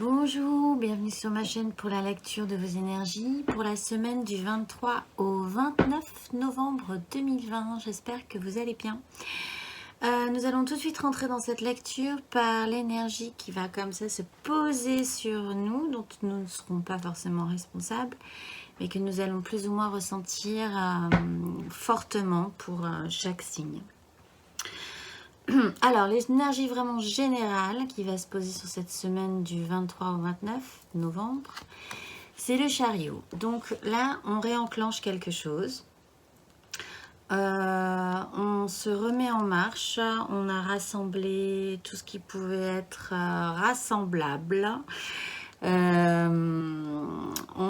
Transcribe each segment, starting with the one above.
Bonjour, bienvenue sur ma chaîne pour la lecture de vos énergies pour la semaine du 23 au 29 novembre 2020. J'espère que vous allez bien. Nous allons tout de suite rentrer dans cette lecture par l'énergie qui va comme ça se poser sur nous, dont nous ne serons pas forcément responsables, mais que nous allons plus ou moins ressentir fortement pour chaque signe. Alors, l'énergie vraiment générale qui va se poser sur cette semaine du 23 au 29 novembre, c'est le chariot. Donc là, on réenclenche quelque chose. On se remet en marche. On a rassemblé tout ce qui pouvait être rassemblable. On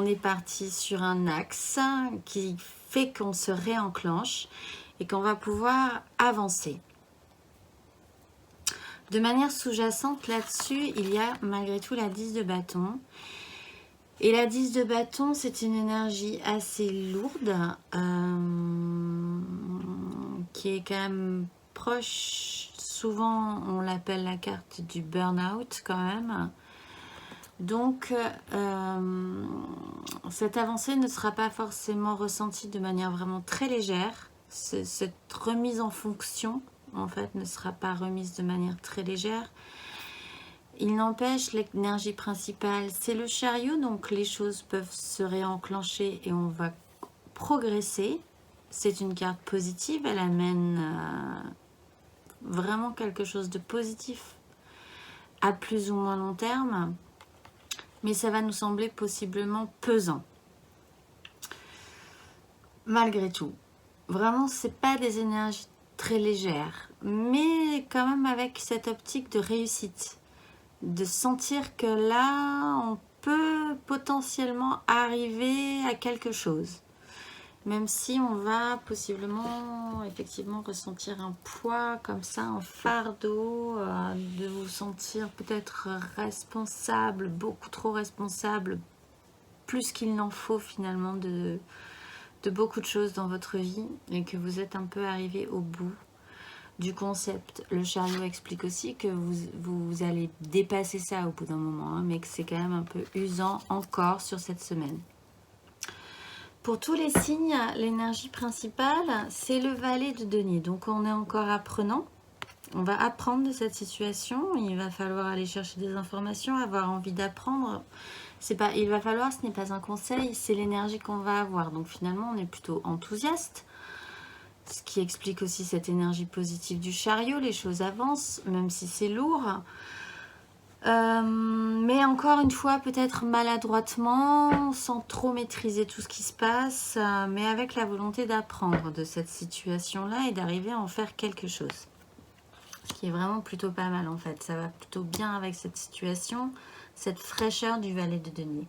est parti sur un axe qui fait qu'on se réenclenche et qu'on va pouvoir avancer. De manière sous-jacente là-dessus, il y a malgré tout la 10 de bâton. Et la 10 de bâton, c'est une énergie assez lourde, qui est quand même proche. Souvent, on l'appelle la carte du burn-out quand même. Donc, cette avancée ne sera pas forcément ressentie de manière vraiment très légère. Cette remise en fonction, en fait, ne sera pas remise de manière très légère. Il n'empêche, l'énergie principale, c'est le chariot, donc les choses peuvent se réenclencher et on va progresser. C'est une carte positive, elle amène vraiment quelque chose de positif à plus ou moins long terme, mais ça va nous sembler possiblement pesant. Malgré tout, vraiment, c'est pas des énergies très légères, mais quand même avec cette optique de réussite, de sentir que là, on peut potentiellement arriver à quelque chose. Même si on va possiblement, effectivement, ressentir un poids comme ça, un fardeau, de vous sentir peut-être responsable, beaucoup trop responsable, plus qu'il n'en faut finalement de beaucoup de choses dans votre vie et que vous êtes un peu arrivé au bout du concept. Le chariot explique aussi que vous allez dépasser ça au bout d'un moment, hein, mais que c'est quand même un peu usant encore sur cette semaine. Pour tous les signes, l'énergie principale, c'est le valet de denier. Donc on est encore apprenant. On va apprendre de cette situation. Il va falloir aller chercher des informations, avoir envie d'apprendre. Il va falloir, ce n'est pas un conseil, c'est l'énergie qu'on va avoir. Donc finalement, on est plutôt enthousiaste. Ce qui explique aussi cette énergie positive du chariot. Les choses avancent, même si c'est lourd. Mais encore une fois, peut-être maladroitement, sans trop maîtriser tout ce qui se passe, mais avec la volonté d'apprendre de cette situation-là et d'arriver à en faire quelque chose. Ce qui est vraiment plutôt pas mal en fait. Ça va plutôt bien avec cette situation, cette fraîcheur du valet de denier.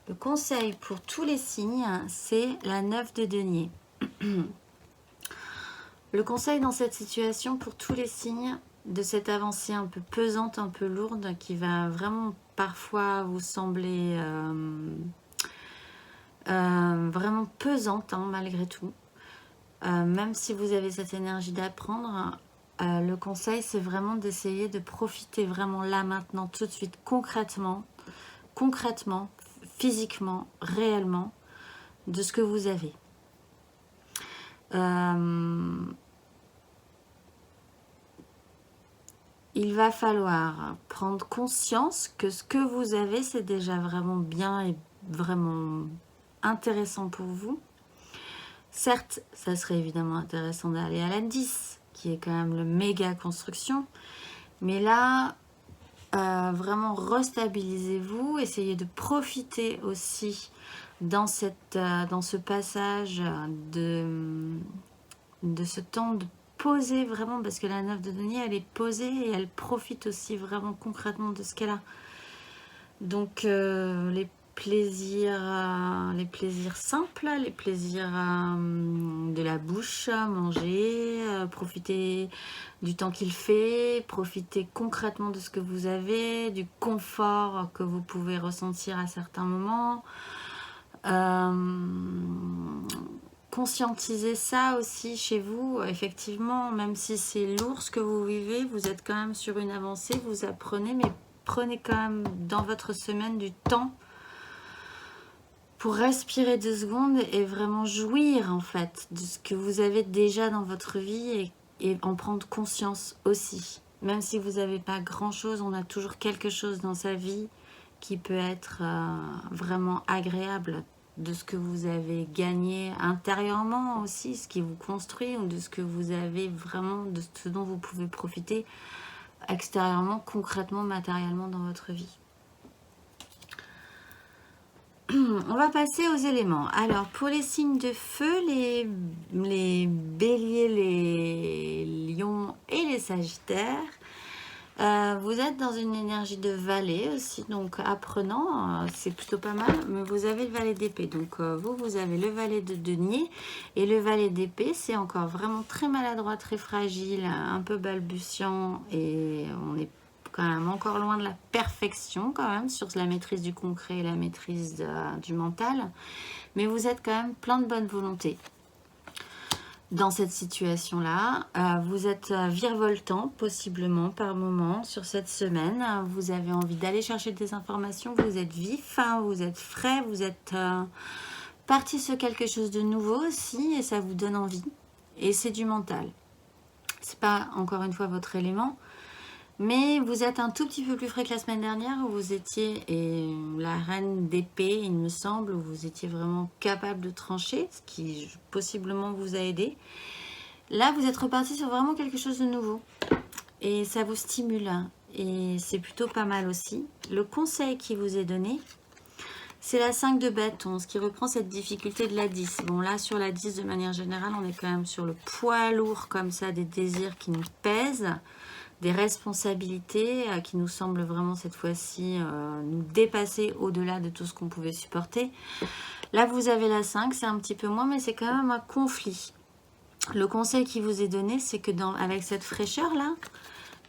Le conseil pour tous les signes, c'est la 9 de denier. Le conseil dans cette situation pour tous les signes de cette avancée un peu pesante, un peu lourde, qui va vraiment parfois vous sembler vraiment pesante, hein, malgré tout. Même si vous avez cette énergie d'apprendre, le conseil c'est vraiment d'essayer de profiter vraiment là, maintenant, tout de suite, concrètement, physiquement, réellement, de ce que vous avez. Il va falloir prendre conscience que ce que vous avez, c'est déjà vraiment bien et vraiment intéressant pour vous. Certes, ça serait évidemment intéressant d'aller à la 10, qui est quand même le méga construction. Mais là, vraiment restabilisez-vous. Essayez de profiter aussi dans ce passage de ce temps de poser vraiment, parce que la 9 de denier, elle est posée et elle profite aussi vraiment concrètement de ce qu'elle a. Donc les plaisirs simples, les plaisirs de la bouche, manger, profiter du temps qu'il fait, profiter concrètement de ce que vous avez, du confort que vous pouvez ressentir à certains moments. Conscientiser ça aussi chez vous, effectivement, même si c'est lourd ce que vous vivez, vous êtes quand même sur une avancée, vous apprenez, mais prenez quand même dans votre semaine du temps pour respirer 2 secondes et vraiment jouir en fait de ce que vous avez déjà dans votre vie et en prendre conscience aussi. Même si vous n'avez pas grand chose, on a toujours quelque chose dans sa vie qui peut être vraiment agréable, de ce que vous avez gagné intérieurement aussi, ce qui vous construit, ou de ce que vous avez vraiment, de ce dont vous pouvez profiter extérieurement, concrètement, matériellement dans votre vie. On va passer aux éléments. Alors, pour les signes de feu, les béliers, les lions et les sagittaires, vous êtes dans une énergie de valet aussi, donc apprenant, c'est plutôt pas mal, mais vous avez le valet d'épée. Donc, vous avez le valet de denier et le valet d'épée, c'est encore vraiment très maladroit, très fragile, un peu balbutiant et on est quand même encore loin de la perfection quand même sur la maîtrise du concret et la maîtrise du mental, mais vous êtes quand même plein de bonne volonté dans cette situation-là. Vous êtes virevoltant possiblement par moment sur cette semaine, vous avez envie d'aller chercher des informations, vous êtes vif, vous êtes frais, vous êtes parti sur quelque chose de nouveau aussi et ça vous donne envie, et c'est du mental. C'est pas encore une fois votre élément, mais vous êtes un tout petit peu plus frais que la semaine dernière où vous étiez la reine d'épée, il me semble, où vous étiez vraiment capable de trancher, ce qui possiblement vous a aidé. Là, vous êtes reparti sur vraiment quelque chose de nouveau et ça vous stimule et c'est plutôt pas mal aussi. Le conseil qui vous est donné, c'est la 5 de bâton, ce qui reprend cette difficulté de la 10. Bon, là, sur la 10, de manière générale, on est quand même sur le poids lourd comme ça, des désirs qui nous pèsent, des responsabilités qui nous semblent vraiment cette fois-ci nous dépasser au-delà de tout ce qu'on pouvait supporter. Là, vous avez la 5, c'est un petit peu moins, mais c'est quand même un conflit. Le conseil qui vous est donné, c'est que avec cette fraîcheur-là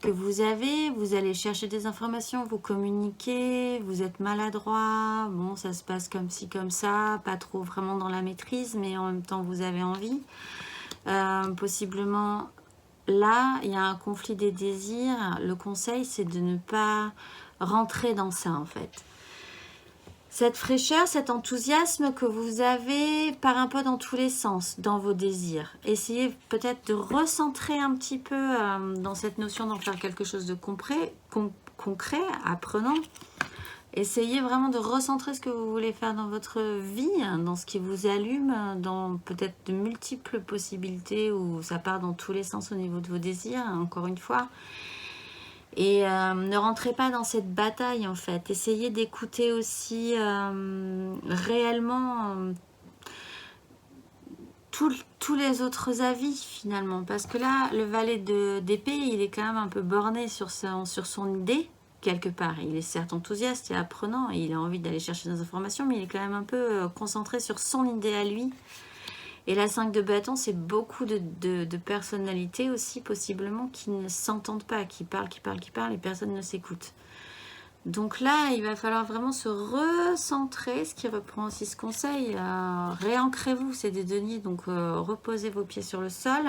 que vous allez chercher des informations, vous communiquez, vous êtes maladroit, bon, ça se passe comme ci, comme ça, pas trop vraiment dans la maîtrise, mais en même temps, vous avez envie. Possiblement... Là, il y a un conflit des désirs. Le conseil, c'est de ne pas rentrer dans ça, en fait. Cette fraîcheur, cet enthousiasme que vous avez part un peu dans tous les sens, dans vos désirs. Essayez peut-être de recentrer un petit peu dans cette notion d'en faire quelque chose de concret, apprenant. Essayez vraiment de recentrer ce que vous voulez faire dans votre vie, dans ce qui vous allume, dans peut-être de multiples possibilités où ça part dans tous les sens au niveau de vos désirs, encore une fois. Et ne rentrez pas dans cette bataille en fait. Essayez d'écouter aussi réellement tous les autres avis finalement. Parce que là, le valet d'épée, il est quand même un peu borné sur son idée. Quelque part, il est certes enthousiaste et apprenant et il a envie d'aller chercher des informations, mais il est quand même un peu concentré sur son idée à lui. Et la 5 de bâton, c'est beaucoup de personnalités aussi possiblement qui ne s'entendent pas, qui parlent et personne ne s'écoute. Donc là, il va falloir vraiment se recentrer, ce qui reprend aussi ce conseil. Réancrez-vous, c'est des deniers, donc reposez vos pieds sur le sol.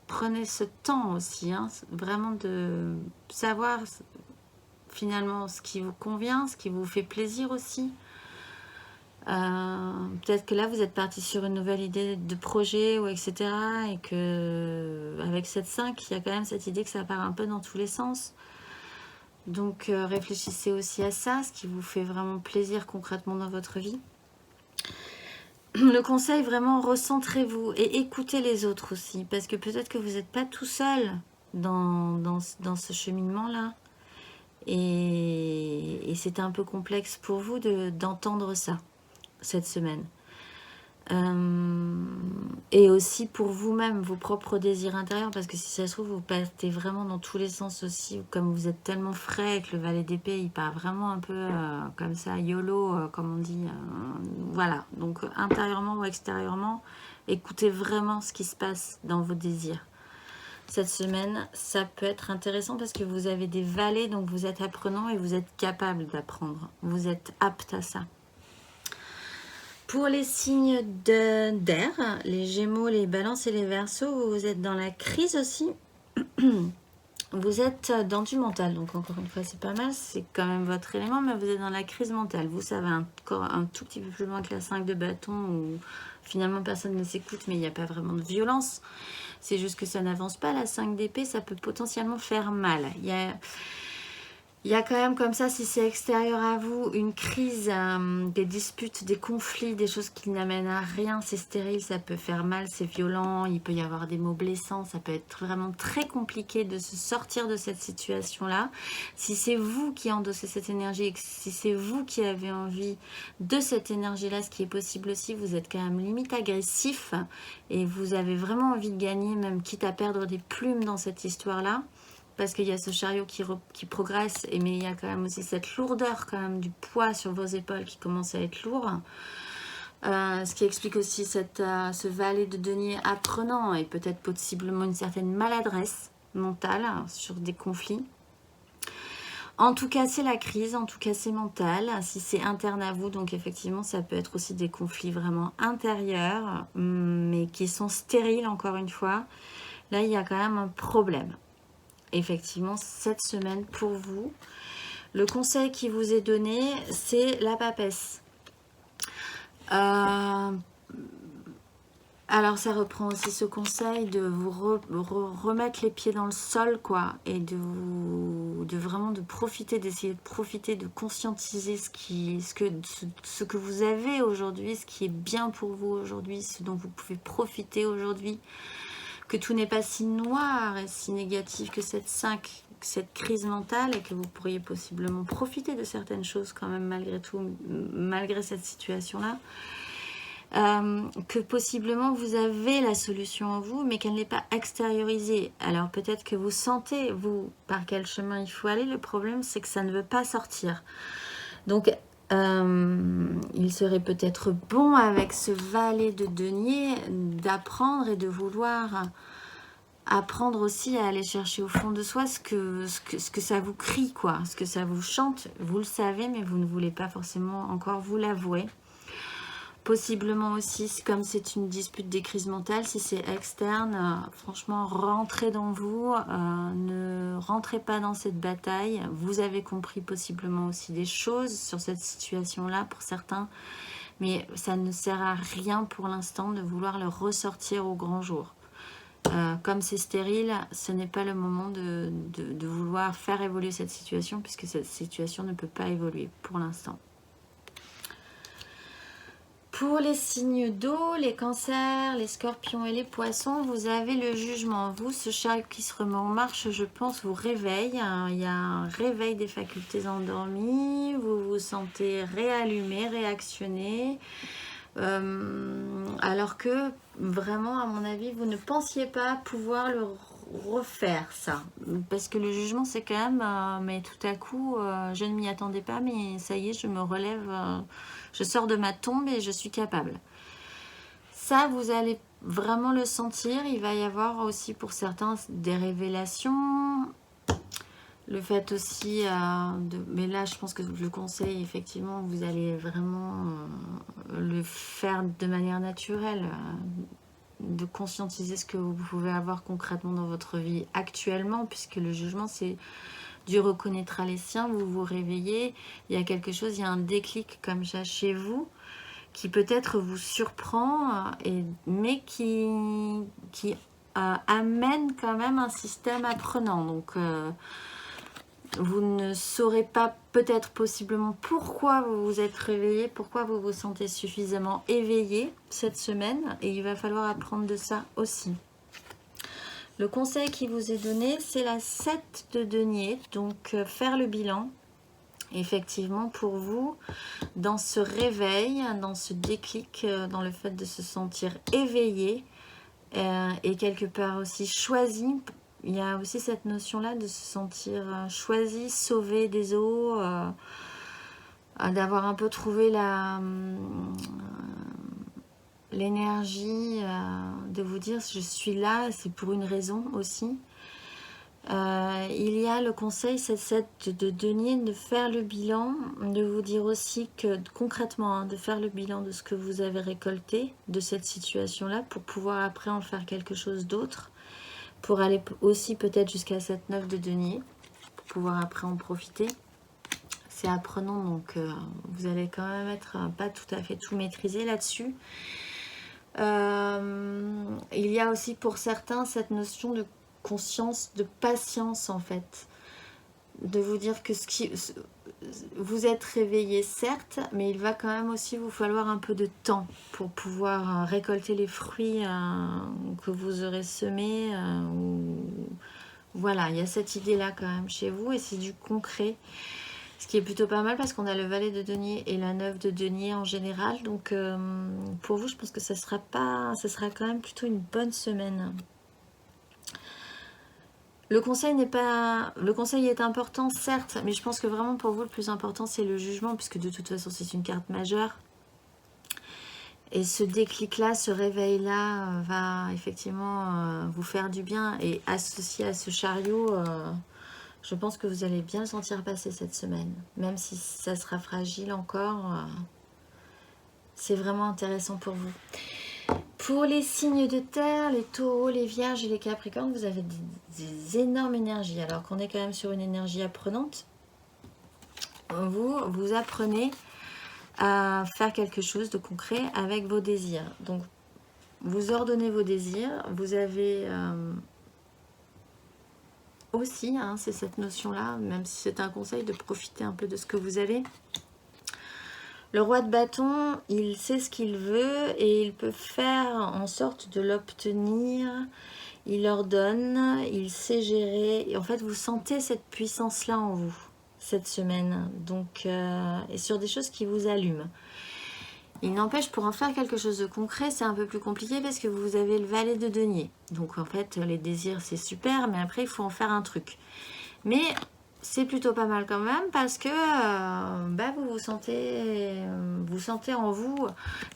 Prenez ce temps aussi, vraiment de savoir finalement ce qui vous convient, ce qui vous fait plaisir aussi. Peut-être que là, vous êtes parti sur une nouvelle idée de projet, ou etc. Et que avec cette 5, il y a quand même cette idée que ça part un peu dans tous les sens. Donc, réfléchissez aussi à ça, ce qui vous fait vraiment plaisir concrètement dans votre vie. Le conseil, vraiment, recentrez-vous et écoutez les autres aussi. Parce que peut-être que vous n'êtes pas tout seul dans ce cheminement-là. Et c'est un peu complexe pour vous d'entendre ça, cette semaine. Et aussi pour vous-même, vos propres désirs intérieurs. Parce que si ça se trouve, vous partez vraiment dans tous les sens aussi. Comme vous êtes tellement frais que le valet d'épée, il part vraiment un peu comme ça, YOLO, comme on dit. Voilà, donc intérieurement ou extérieurement, écoutez vraiment ce qui se passe dans vos désirs. Cette semaine, ça peut être intéressant parce que vous avez des valets, donc vous êtes apprenant et vous êtes capable d'apprendre. Vous êtes apte à ça. Pour les signes d'air, les Gémeaux, les Balances et les Verseaux, vous êtes dans la crise aussi. Vous êtes dans du mental, donc encore une fois, c'est pas mal. C'est quand même votre élément, mais vous êtes dans la crise mentale. Vous, ça va encore un tout petit peu plus loin que la 5 de bâton, où finalement personne ne s'écoute, mais il n'y a pas vraiment de violence. C'est juste que ça n'avance pas. La 5 d'épée, ça peut potentiellement faire mal. Il y a quand même comme ça, si c'est extérieur à vous, une crise, des disputes, des conflits, des choses qui n'amènent à rien. C'est stérile, ça peut faire mal, c'est violent, il peut y avoir des mots blessants. Ça peut être vraiment très compliqué de se sortir de cette situation-là. Si c'est vous qui endossez cette énergie et si c'est vous qui avez envie de cette énergie-là, ce qui est possible aussi, vous êtes quand même limite agressif et vous avez vraiment envie de gagner, même quitte à perdre des plumes dans cette histoire-là. Parce qu'il y a ce chariot qui progresse, mais il y a quand même aussi cette lourdeur quand même du poids sur vos épaules qui commence à être lourd. Ce qui explique aussi ce valet de denier apprenant et peut-être possiblement une certaine maladresse mentale sur des conflits. En tout cas, c'est la crise, en tout cas, c'est mental. Si c'est interne à vous, donc effectivement, ça peut être aussi des conflits vraiment intérieurs, mais qui sont stériles, encore une fois. Là, il y a quand même un problème. Effectivement, cette semaine pour vous, le conseil qui vous est donné, c'est la papesse. Alors ça reprend aussi ce conseil de vous remettre les pieds dans le sol, quoi, et de vraiment de profiter, d'essayer de profiter, de conscientiser ce que vous avez aujourd'hui, ce qui est bien pour vous aujourd'hui, ce dont vous pouvez profiter aujourd'hui. Que tout n'est pas si noir et si négatif que cette crise mentale, et que vous pourriez possiblement profiter de certaines choses quand même malgré tout, malgré cette situation-là. Que possiblement vous avez la solution en vous, mais qu'elle n'est pas extériorisée. Alors peut-être que vous sentez, vous, par quel chemin il faut aller. Le problème, c'est que ça ne veut pas sortir. Donc, il serait peut-être bon avec ce valet de denier d'apprendre et de vouloir apprendre aussi à aller chercher au fond de soi ce que ça vous crie, quoi, ce que ça vous chante. Vous le savez, mais vous ne voulez pas forcément encore vous l'avouer. Possiblement aussi, comme c'est une dispute des crises mentales, si c'est externe, franchement, rentrez dans vous, ne rentrez pas dans cette bataille. Vous avez compris possiblement aussi des choses sur cette situation-là pour certains, mais ça ne sert à rien pour l'instant de vouloir le ressortir au grand jour. Comme c'est stérile, ce n'est pas le moment de vouloir faire évoluer cette situation, puisque cette situation ne peut pas évoluer pour l'instant. Pour les signes d'eau, les cancers, les scorpions et les poissons, vous avez le jugement. Vous, ce chariot qui se remet en marche, je pense, vous réveille. Il y a un réveil des facultés endormies. Vous vous sentez réallumé, réactionné. Alors que, vraiment, à mon avis, vous ne pensiez pas pouvoir le refaire, ça. Parce que le jugement, c'est quand même... mais tout à coup, je ne m'y attendais pas, mais ça y est, je me relève... je sors de ma tombe et je suis capable. Ça, vous allez vraiment le sentir. Il va y avoir aussi pour certains des révélations. Le fait aussi mais là, je pense que je le conseille, effectivement, vous allez vraiment le faire de manière naturelle. De conscientiser ce que vous pouvez avoir concrètement dans votre vie actuellement, puisque le jugement, c'est... Dieu reconnaîtra les siens, vous vous réveillez, il y a quelque chose, il y a un déclic comme ça chez vous, qui peut-être vous surprend, mais qui amène quand même un système apprenant. Donc, vous ne saurez pas peut-être possiblement pourquoi vous vous êtes réveillé, pourquoi vous vous sentez suffisamment éveillé cette semaine, et il va falloir apprendre de ça aussi. Le conseil qui vous est donné, c'est la 7 de denier, donc faire le bilan. Effectivement, pour vous, dans ce réveil, dans ce déclic, dans le fait de se sentir éveillé et quelque part aussi choisi, il y a aussi cette notion-là de se sentir choisi, sauvé des eaux, d'avoir un peu trouvé l'énergie de vous dire je suis là, c'est pour une raison aussi. Il y a le conseil, c'est de denier, de faire le bilan, de vous dire aussi que concrètement, de faire le bilan de ce que vous avez récolté de cette situation-là pour pouvoir après en faire quelque chose d'autre. pour aller aussi peut-être jusqu'à cette 9 de denier, pour pouvoir après en profiter. C'est apprenant, donc vous allez quand même être pas tout à fait tout maîtrisé là-dessus. Il y a aussi pour certains cette notion de conscience, de patience en fait. De vous dire que vous êtes réveillé certes, mais il va quand même aussi vous falloir un peu de temps pour pouvoir récolter les fruits que vous aurez semés. Voilà, il y a cette idée-là quand même chez vous et c'est du concret. Ce qui est plutôt pas mal parce qu'on a le valet de denier et la 9 de denier en général. Donc pour vous, je pense que ça sera quand même plutôt une bonne semaine. Le conseil est important, certes, mais je pense que vraiment pour vous, le plus important, c'est le jugement, puisque de toute façon, c'est une carte majeure. Et ce déclic-là, ce réveil-là, va effectivement vous faire du bien. Et associé à ce chariot, je pense que vous allez bien le sentir passer cette semaine. Même si ça sera fragile encore, c'est vraiment intéressant pour vous. Pour les signes de terre, les taureaux, les vierges et les capricornes, vous avez des énormes énergies. Alors qu'on est quand même sur une énergie apprenante, vous apprenez à faire quelque chose de concret avec vos désirs. Donc, vous ordonnez vos désirs. Vous avez aussi, c'est cette notion-là, même si c'est un conseil, de profiter un peu de ce que vous avez. Le roi de bâton, il sait ce qu'il veut et il peut faire en sorte de l'obtenir. Il ordonne, il sait gérer. Et en fait, vous sentez cette puissance-là en vous, cette semaine. Donc, et sur des choses qui vous allument. Il n'empêche, pour en faire quelque chose de concret, c'est un peu plus compliqué parce que vous avez le valet de denier. Donc, en fait, les désirs, c'est super, mais après, il faut en faire un truc. Mais c'est plutôt pas mal quand même parce que vous sentez en vous,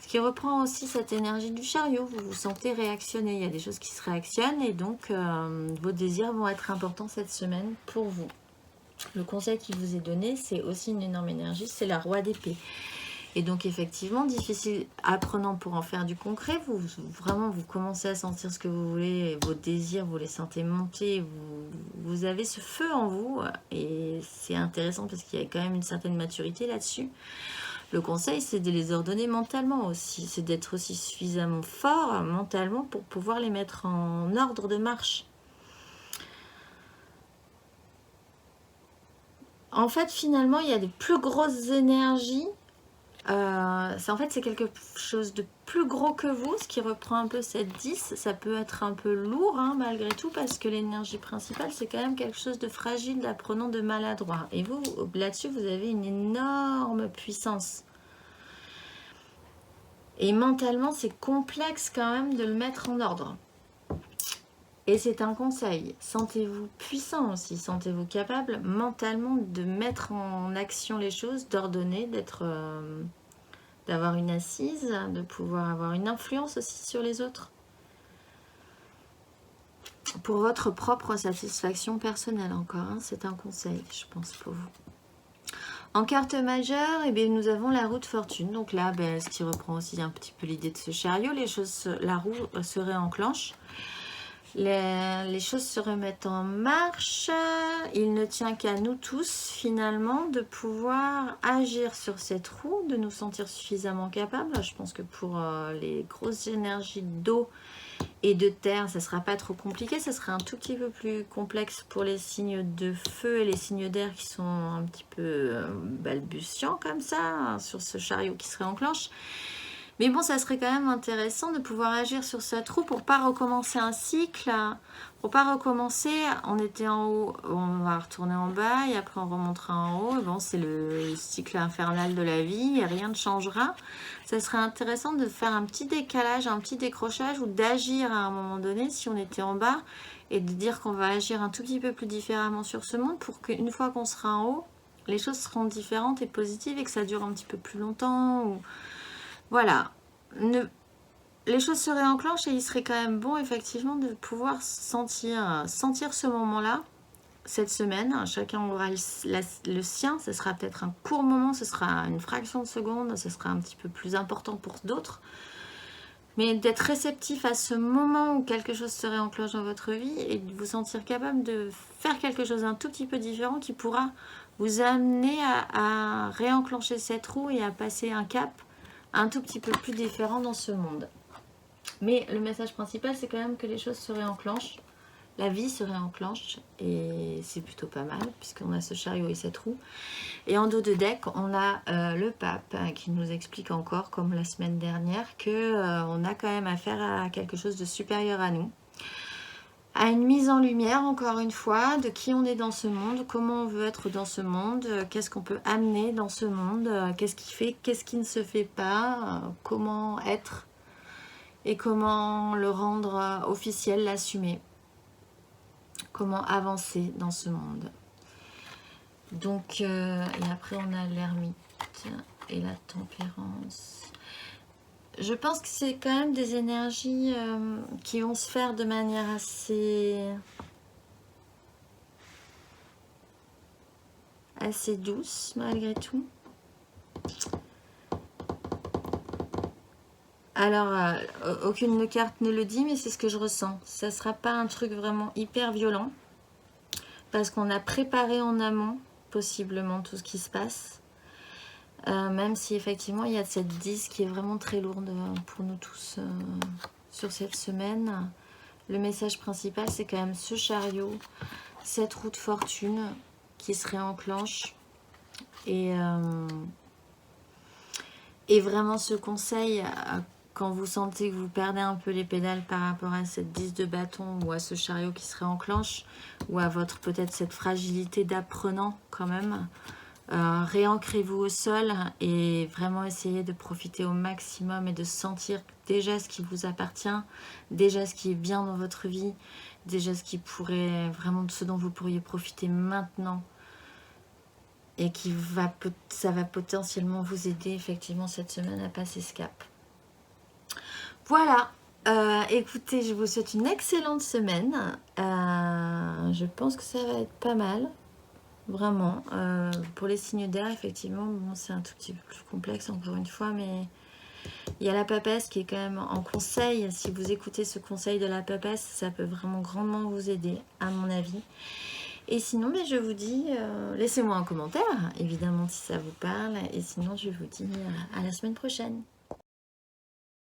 ce qui reprend aussi cette énergie du chariot, vous vous sentez réactionner, il y a des choses qui se réactionnent et donc vos désirs vont être importants cette semaine pour vous. Le conseil qui vous est donné, c'est aussi une énorme énergie, c'est la roi d'épée. Et donc effectivement, difficile, apprenant pour en faire du concret, vous commencez à sentir ce que vous voulez, vos désirs, vous les sentez monter, vous avez ce feu en vous, et c'est intéressant parce qu'il y a quand même une certaine maturité là-dessus. Le conseil, c'est de les ordonner mentalement aussi, c'est d'être aussi suffisamment fort mentalement pour pouvoir les mettre en ordre de marche. En fait, finalement, il y a des plus grosses énergies. En fait, c'est quelque chose de plus gros que vous, ce qui reprend un peu cette 10. Ça peut être un peu lourd, malgré tout, parce que l'énergie principale, c'est quand même quelque chose de fragile, d'apprenant, de maladroit. Et vous, là-dessus, vous avez une énorme puissance. Et mentalement, c'est complexe quand même de le mettre en ordre. Et c'est un conseil. Sentez-vous puissant aussi, sentez-vous capable mentalement de mettre en action les choses, d'ordonner, d'avoir une assise, de pouvoir avoir une influence aussi sur les autres. Pour votre propre satisfaction personnelle encore, c'est un conseil, je pense, pour vous. En carte majeure, nous avons la roue de fortune. Donc là, ce qui reprend aussi un petit peu l'idée de ce chariot, la roue se réenclenche. Les choses se remettent en marche. Il ne tient qu'à nous tous, finalement, de pouvoir agir sur cette roue, de nous sentir suffisamment capables. Je pense que pour les grosses énergies d'eau et de terre, ça ne sera pas trop compliqué. Ça sera un tout petit peu plus complexe pour les signes de feu et les signes d'air qui sont un petit peu balbutiants comme ça, sur ce chariot qui se réenclenche. Mais bon, ça serait quand même intéressant de pouvoir agir sur cette roue pour pas recommencer un cycle, pour pas recommencer, on était en haut, on va retourner en bas et après on remontera en haut. Et bon, c'est le cycle infernal de la vie et rien ne changera. Ça serait intéressant de faire un petit décalage, un petit décrochage ou d'agir à un moment donné si on était en bas et de dire qu'on va agir un tout petit peu plus différemment sur ce monde pour qu'une fois qu'on sera en haut, les choses seront différentes et positives et que ça dure un petit peu plus longtemps ou... Voilà, les choses se réenclenchent et il serait quand même bon effectivement de pouvoir sentir ce moment-là, cette semaine. Chacun aura le sien, ce sera peut-être un court moment, ce sera une fraction de seconde, ce sera un petit peu plus important pour d'autres. Mais d'être réceptif à ce moment où quelque chose se réenclenche dans votre vie et de vous sentir capable de faire quelque chose un tout petit peu différent qui pourra vous amener à réenclencher cette roue et à passer un cap un tout petit peu plus différent dans ce monde. Mais le message principal, c'est quand même que les choses se réenclenchent. La vie se réenclenche et c'est plutôt pas mal puisqu'on a ce chariot et cette roue. Et en dos de deck, on a le pape qui nous explique encore, comme la semaine dernière, qu'on a quand même affaire à quelque chose de supérieur à nous. À une mise en lumière, encore une fois, de qui on est dans ce monde, comment on veut être dans ce monde, qu'est-ce qu'on peut amener dans ce monde, qu'est-ce qui fait, qu'est-ce qui ne se fait pas, comment être et comment le rendre officiel, l'assumer. Comment avancer dans ce monde. Donc, et après on a l'ermite et la tempérance. Je pense que c'est quand même des énergies qui vont se faire de manière assez douce malgré tout. Alors, aucune carte ne le dit, mais c'est ce que je ressens. Ça ne sera pas un truc vraiment hyper violent, parce qu'on a préparé en amont, possiblement, tout ce qui se passe. Même si, effectivement, il y a cette 10 qui est vraiment très lourde pour nous tous sur cette semaine. Le message principal, c'est quand même ce chariot, cette roue de fortune qui se réenclenche. Et vraiment, ce conseil... quand vous sentez que vous perdez un peu les pédales par rapport à cette 10 de bâton ou à ce chariot qui se réenclenche, ou à votre peut-être cette fragilité d'apprenant quand même, réancrez-vous au sol et vraiment essayez de profiter au maximum et de sentir déjà ce qui vous appartient, déjà ce qui est bien dans votre vie, déjà ce qui pourrait vraiment de ce dont vous pourriez profiter maintenant et ça va potentiellement vous aider effectivement cette semaine à passer ce cap. Voilà, écoutez, je vous souhaite une excellente semaine. Je pense que ça va être pas mal, vraiment. Pour les signes d'air, effectivement, bon, c'est un tout petit peu plus complexe encore une fois, mais il y a la papesse qui est quand même en conseil. Si vous écoutez ce conseil de la papesse, ça peut vraiment grandement vous aider, à mon avis. Et sinon, mais je vous dis, laissez-moi un commentaire, évidemment, si ça vous parle. Et sinon, je vous dis à la semaine prochaine.